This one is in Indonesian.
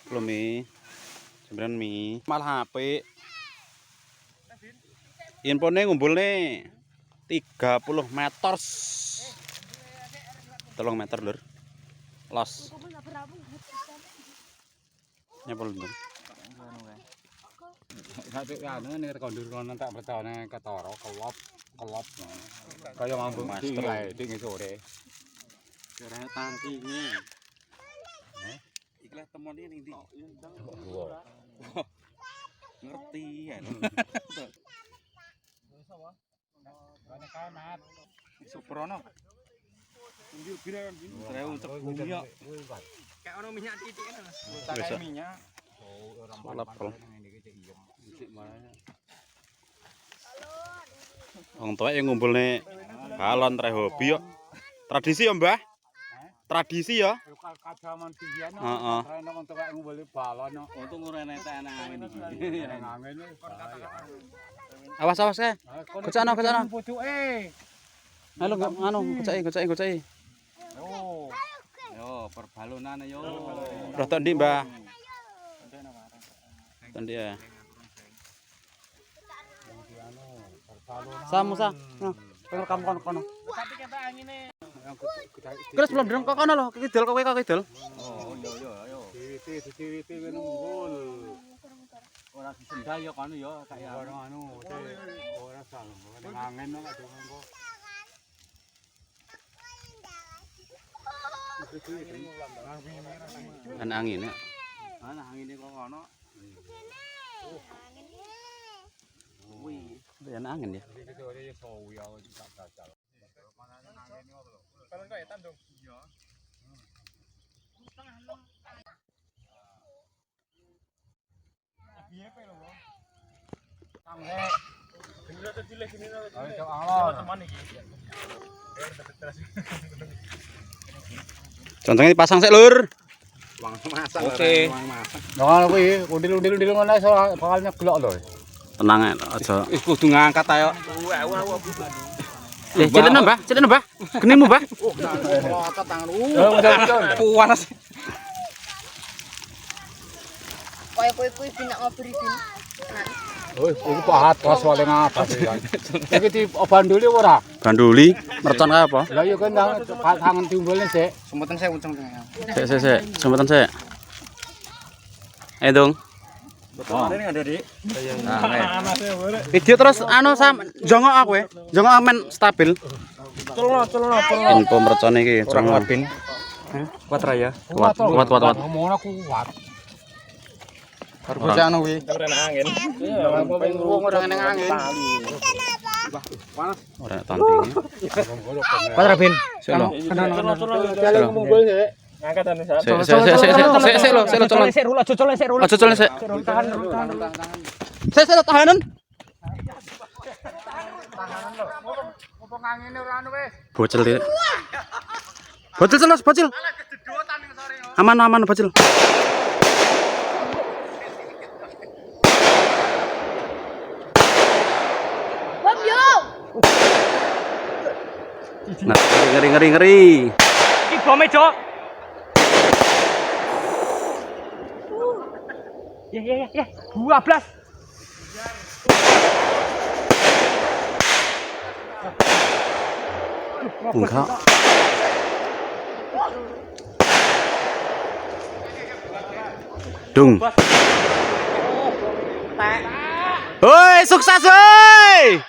10 mie. 9 mie. Malah HP. Infone ngumpulne 30 meter. 3 meter lur. Los. Nyapol ndung. Sate anu nek kondur kono tak percane ketara kelop. Kaya ngambung iki ding sore. Ora tangkinge. Iki lah temone ning ndi? Ngerti ya. Kene kamat. Suprono. Ndi biren trewu cebung yo. Kayak ono minyak titik ngono. Kayak minyak. Lepel. Wong tuwek yang ngumpulne galon tre hobi yo. Tradisi ya, Mbah? Tradisi ya? Kajaman biyen. Heeh. Rene wong tuwek ngumpuli balon. Untung ora enek angin iki. Angin. Awas ke. Gocakno. Pucuke. Halo anu gocaki. Yo, perbalonan yo. Rotok ndi, Mbah? Tadi ya. Musa. Rekam kono. Tapi ketok angine. Terus belum dereng kok kono lho, kidul kowe kok kidul. Oh, yo. Diwiwiti ngene ngumpul. Ora disendal yo kono yo kaya anu, ora salah. Angin kok aduh engko. Ana angin ya. Ana angine kok kono. Ana angin ya. Kalau kok ya tandung. Iya. Piye pe lho, Bang? Tangge. Gila kecil sini lho. Ayo teman iki. Contohnya dipasang sik, Lur. Oke. Nah, kuwi undil-undil ngono iso bakal nyeblok lho. Tenang aja. Wis kudu ngangkat ayo. Cilin Mbah. Genimu, Mbah. Ngotot tangan. Panas. Kowe pinyak ngobri bin. Oh, iku pahat pas wale ngapas ya. Iki di banduli ora? Ganduli, mercon kae apa? Lah ya kan tangan timbulnya sik. Sempetan saya unceng. Sik. Sempetan sik. Ayo dong. Betul ada Dik. Video terus anu jongok aku ya. Jongok amen stabil. Celana. Info mercon iki Orang kuat bin. Kuat raya. Kuat. Ngomongna kuat. Baru bocah anu kuwi. Ora angin. Ora enak angin. Ora tanting. Kuat ra bin. Sik lho. Jalan ngumpul sik. Ngangkat anu sa. Sik lho, colon. Sik rula, sik rula. Aja colon sik. Tahan. Sik tahanan. Opo ngangine ora anu wis. Bocil iki. Bocil. Aman bocil. Nah, ngeri. Iki bome, Cok. Ya. 12. Enggak. Dung. Hoi, sukses, hoi!